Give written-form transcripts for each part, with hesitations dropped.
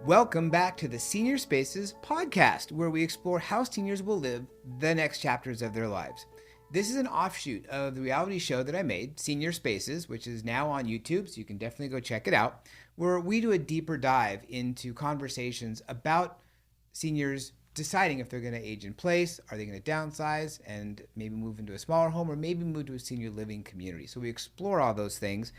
Welcome back to the Senior Spaces podcast, where we explore how seniors will live the next chapters of their lives. This is an offshoot of the reality show that I made, Senior Spaces, which is now on YouTube, so you can definitely go check it out, where we do a deeper dive into conversations about seniors deciding if they're going to age in place, are they going to downsize and maybe move into a smaller home, or maybe move to a senior living community. So we explore all those things.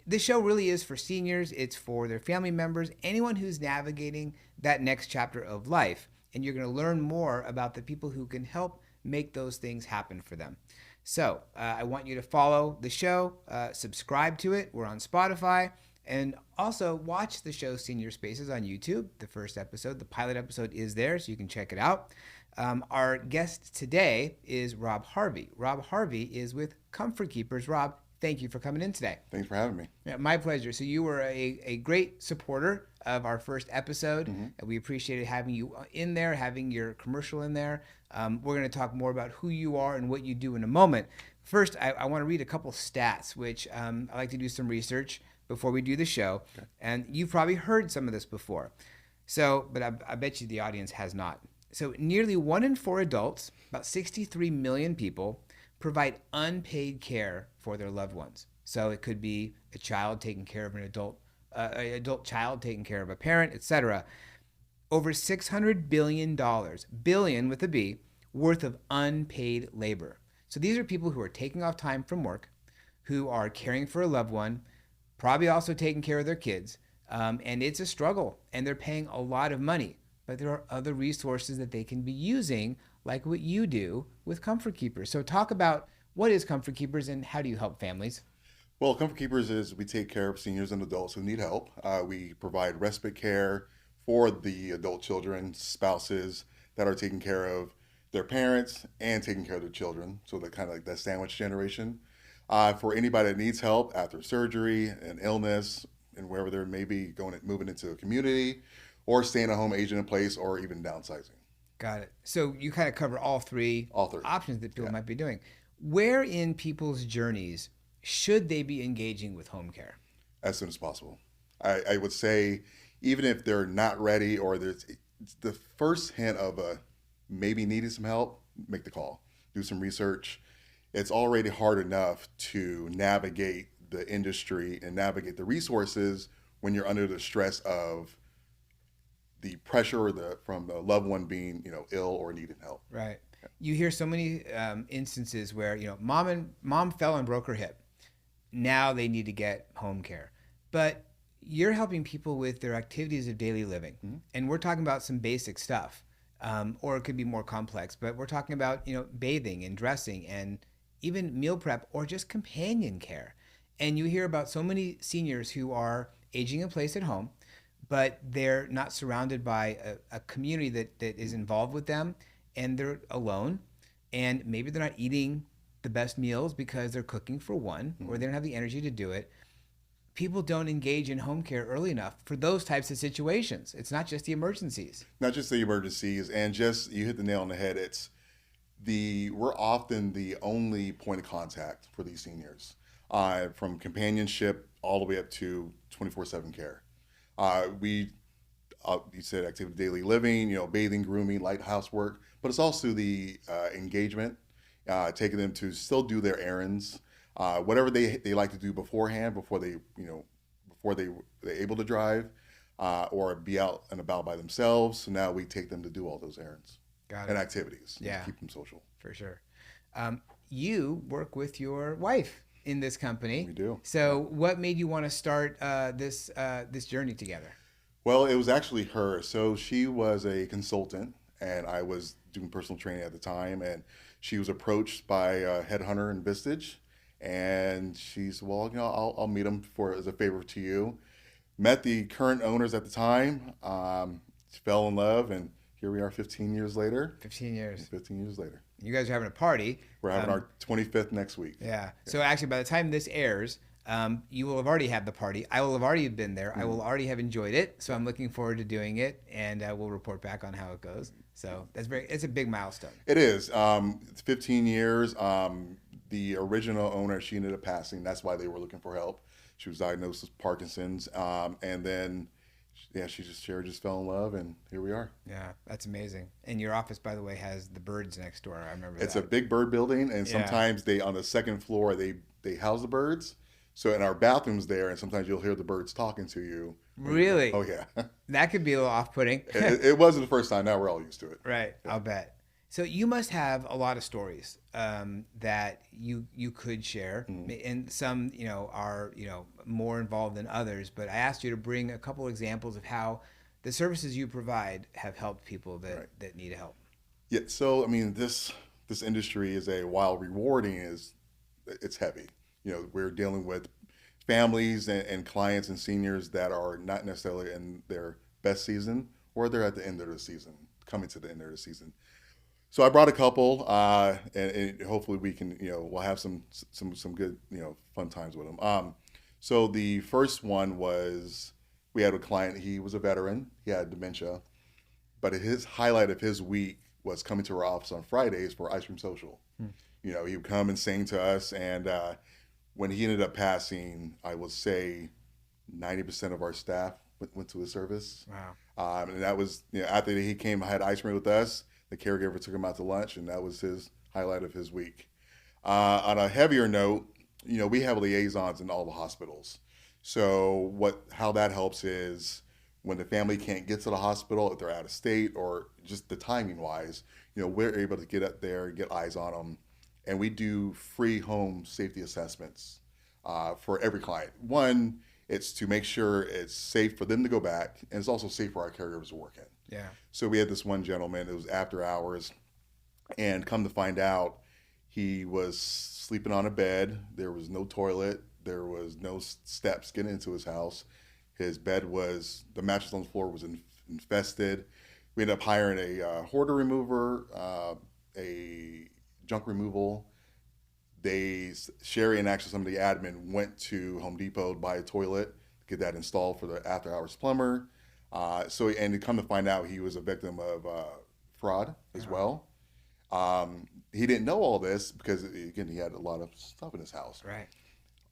This show really is for seniors. It's for their family members, anyone who's navigating that next chapter of life. And you're going to learn more about the people who can help make those things happen for them. So I want you to follow the show, subscribe to it. We're on Spotify. And also watch the show Senior Spaces on YouTube. The first episode, the pilot episode, is there, so you can check it out. Our guest today is Rob Harvey. Rob Harvey is with Comfort Keepers. Rob, thank you for coming in today. Thanks for having me. Yeah, my pleasure. So you were a great supporter of our first episode. And we appreciated having you in there, having your commercial in there. We're going to talk more about who you are and what you do in a moment. First, I want to read a couple stats, which I like to do some research before we do the show. Okay. And you've probably heard some of this before. So, but I bet you the audience has not. So nearly 1 in 4 adults, about 63 million people, provide unpaid care for their loved ones. So it could be a child taking care of an adult child taking care of a parent, etc. Over $600 billion, billion with a B, worth of unpaid labor. So these are people who are taking off time from work, who are caring for a loved one, probably also taking care of their kids. And it's a struggle, and they're paying a lot of money. But there are other resources that they can be using, like what you do with Comfort Keepers. So talk about what is Comfort Keepers and how do you help families? Well, Comfort Keepers is we take care of seniors and adults who need help. We provide respite care for the adult children, spouses that are taking care of their parents and taking care of their children. So they're kind of like that sandwich generation. For anybody that needs help after surgery and illness and wherever they're maybe moving into a community or staying at home, aging in place, or even downsizing. Got it. So you kind of cover all three options that people might be doing. Where in people's journeys should they be engaging with home care? As soon as possible. I would say even if they're not ready or there's the first hint of maybe needing some help, make the call. Do some research. It's already hard enough to navigate the industry and navigate the resources when you're under the stress of the pressure from the loved one being, ill or needing help. Right. Yeah. You hear so many instances where, mom fell and broke her hip. Now they need to get home care. But you're helping people with their activities of daily living. Mm-hmm. And we're talking about some basic stuff, or it could be more complex, but we're talking about, bathing and dressing and even meal prep or just companion care. And you hear about so many seniors who are aging in place at home, but they're not surrounded by a community that is involved with them, and they're alone, and maybe they're not eating the best meals because they're cooking for one, or they don't have the energy to do it. People don't engage in home care early enough for those types of situations. It's not just the emergencies. Not just the emergencies, and just, you hit the nail on the head. We're often the only point of contact for these seniors, from companionship all the way up to 24/7 care. You said activity daily living, bathing, grooming, light housework, but it's also the engagement, taking them to still do their errands, whatever they like to do beforehand, before they're able to drive, or be out and about by themselves. So now we take them to do all those errands and activities. Yeah, keep them social. For sure. You work with your wife in this company. We do. So what made you want to start this journey together? Well, it was actually her. So she was a consultant, and I was doing personal training at the time, and she was approached by a headhunter in Vistage, and she said, well, I'll meet him as a favor to you. Met the current owners at the time, fell in love, and here we are 15 years later. 15 years. 15 years later. You guys are having a party. We're having our 25th next week. Yeah. So actually, by the time this airs, you will have already had the party. I will have already been there. I will already have enjoyed it. So I'm looking forward to doing it, and we'll report back on how it goes. So it's a big milestone. It is. It's 15 years. The original owner, she ended up passing. That's why they were looking for help. She was diagnosed with Parkinson's, and then yeah, Sherry just fell in love, and here we are. Yeah, that's amazing. And your office, by the way, has the birds next door. I remember It's a that. big bird building, and Yeah. sometimes they on the second floor they house the birds. So in our bathrooms there, and sometimes you'll hear the birds talking to you. Oh Really? yeah, That could be a little off-putting. it wasn't the first time. Now we're all used to it. Right. Yeah. I'll bet. So you must have a lot of stories that you could share, and some are more involved than others. But I asked you to bring a couple examples of how the services you provide have helped people that need help. Yeah. So I mean, this industry is while rewarding it's heavy. We're dealing with families and clients and seniors that are not necessarily in their best season, or they're at the end of the season, coming to the end of the season. So I brought a couple, and hopefully we can, we'll have some good, fun times with them. So the first one was we had a client. He was a veteran. He had dementia, but his highlight of his week was coming to our office on Fridays for ice cream social. He would come and sing to us, and when he ended up passing, I would say 90% of our staff went to his service. Wow. And that was, after he came, had ice cream with us. The caregiver took him out to lunch, and that was his highlight of his week. On a heavier note, we have liaisons in all the hospitals. So how that helps is when the family can't get to the hospital, if they're out of state or just the timing wise, we're able to get up there, get eyes on them, and we do free home safety assessments for every client. One, it's to make sure it's safe for them to go back, and it's also safe for our caregivers to work in. Yeah. So we had this one gentleman, it was after hours, and come to find out, he was sleeping on a bed. There was no toilet. There was no steps getting into his house. His bed the mattress on the floor was infested. We ended up hiring a hoarder remover, a junk removal. Sherry and actually some of the admin went to Home Depot to buy a toilet, to get that installed for the after hours plumber. And to come to find out, he was a victim of fraud as well. He didn't know all this because, again, he had a lot of stuff in his house. Right.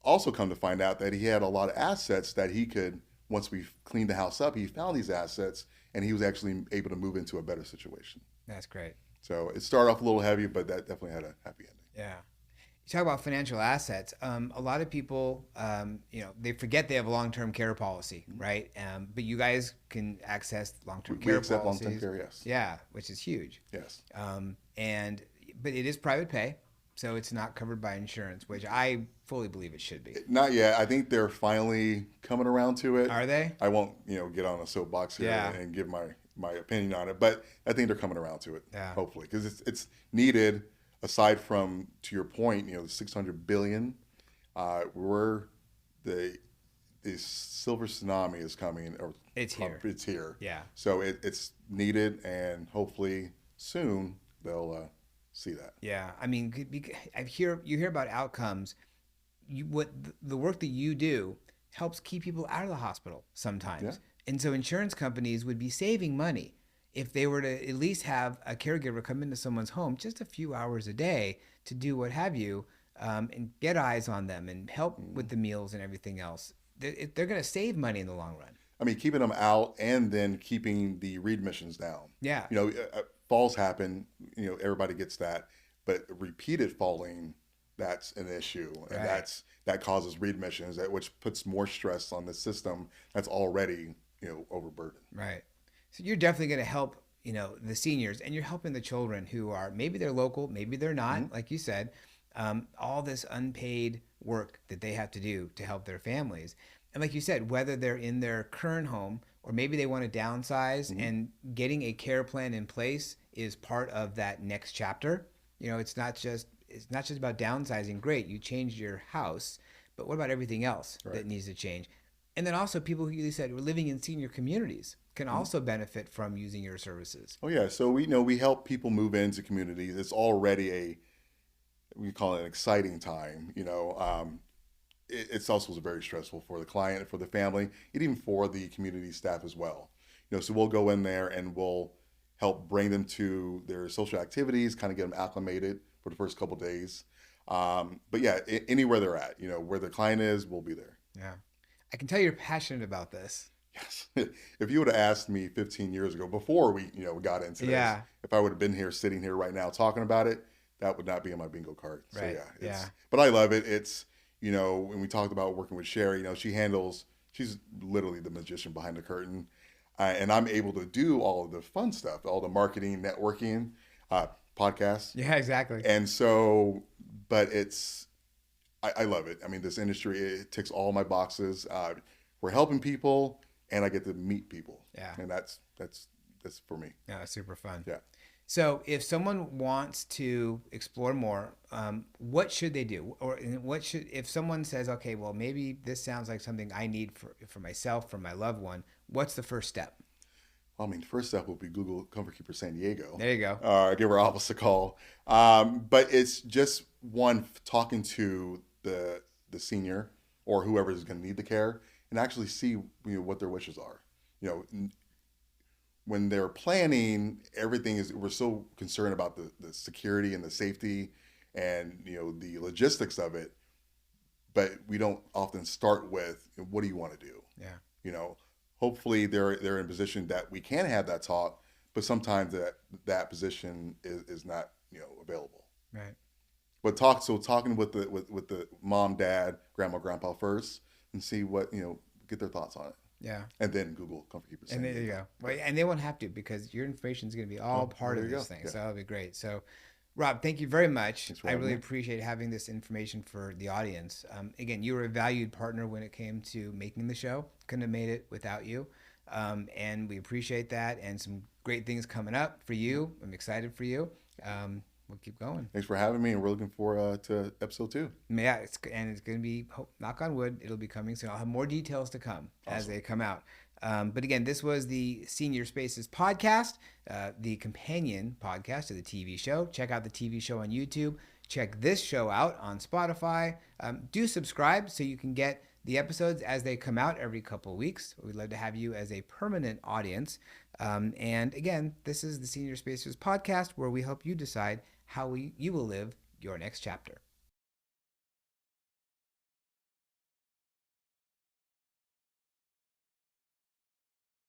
Also come to find out that he had a lot of assets that he could, once we cleaned the house up, he found these assets, and he was actually able to move into a better situation. That's great. So it started off a little heavy, but that definitely had a happy ending. Yeah. You talk about financial assets. A lot of people, they forget they have a long-term care policy, right? But you guys can access long-term care accept policies. long-term care, yes. Yeah, which is huge. Yes. But it is private pay, so it's not covered by insurance, which I fully believe it should be. Not yet. I think they're finally coming around to it. Are they? I won't, get on a soapbox here and give my opinion on it, but I think they're coming around to it. Yeah. Hopefully, because it's needed. Aside from, to your point, the $600 billion, the silver tsunami is coming. It's here. It's here. Yeah. So it's needed, and hopefully soon they'll see that. Yeah. I mean, you hear about outcomes. The work that you do helps keep people out of the hospital sometimes. Yeah. And so insurance companies would be saving money if they were to at least have a caregiver come into someone's home just a few hours a day to do what have you, and get eyes on them and help with the meals and everything else. They're going to save money in the long run. I mean, keeping them out and then keeping the readmissions down. Yeah. Falls happen, everybody gets that, but repeated falling, that's an issue. And Right. that causes readmissions, which puts more stress on the system that's already, overburdened. Right. So you're definitely going to help, the seniors, and you're helping the children who are, maybe they're local, maybe they're not, like you said, all this unpaid work that they have to do to help their families. And like you said, whether they're in their current home or maybe they want to downsize, and getting a care plan in place is part of that next chapter. It's not just about downsizing. Great, you changed your house, but what about everything else that needs to change? And then also people who you said were living in senior communities can also benefit from using your services. Oh yeah, so we help people move into communities. It's already we call it an exciting time. It's also very stressful for the client, for the family, and even for the community staff as well. So we'll go in there and we'll help bring them to their social activities, kind of get them acclimated for the first couple of days. But yeah, anywhere they're at, where the client is, we'll be there. Yeah. I can tell you're passionate about this. Yes. If you would have asked me 15 years ago, before we got into this, Yeah. if I would have been here sitting here right now talking about it, that would not be on my bingo card. So Right. yeah, Yeah. but I love it. It's, when we talked about working with Sherry, she's literally the magician behind the curtain. And I'm able to do all of the fun stuff, all the marketing, networking, podcasts. Yeah, exactly. And so, but I love it. I mean, this industry, it ticks all my boxes. We're helping people, and I get to meet people. Yeah. And that's for me. Yeah, super fun. Yeah. So if someone wants to explore more, what should they do? Or if someone says, okay, well, maybe this sounds like something I need for myself, for my loved one, what's the first step? Well, I mean, first step will be Google Comfort Keeper San Diego. There you go. Give our office a call. But it's just talking to the senior or whoever is going to need the care and actually see what their wishes are. When they're planning, we're so concerned about the security and the safety and the logistics of it, but we don't often start with what do you want to do. Yeah. Hopefully they're in a position that we can have that talk, but sometimes that position is not available. Right. But talking with the mom, dad, grandma, grandpa first and see what get their thoughts on it. Yeah. And then Google Comfort Keeper. And there you go. Well, and they won't have to, because your information is going to be all part of this thing. Yeah. So that'll be great. So, Rob, thank you very much. I really me. appreciate having this information for the audience. Again, you were a valued partner when it came to making the show. Couldn't have made it without you. And we appreciate that, and some great things coming up for you. I'm excited for you. We'll keep going. Thanks for having me, and we're looking forward to episode 2. Yeah, it's going to be, knock on wood, it'll be coming soon. I'll have more details to come as they come out. But again, this was the Senior Spaces podcast, the companion podcast to the TV show. Check out the TV show on YouTube. Check this show out on Spotify. Do subscribe so you can get the episodes as they come out every couple of weeks. We'd love to have you as a permanent audience. And again, this is the Senior Spaces podcast, where we help you decide how you will live your next chapter.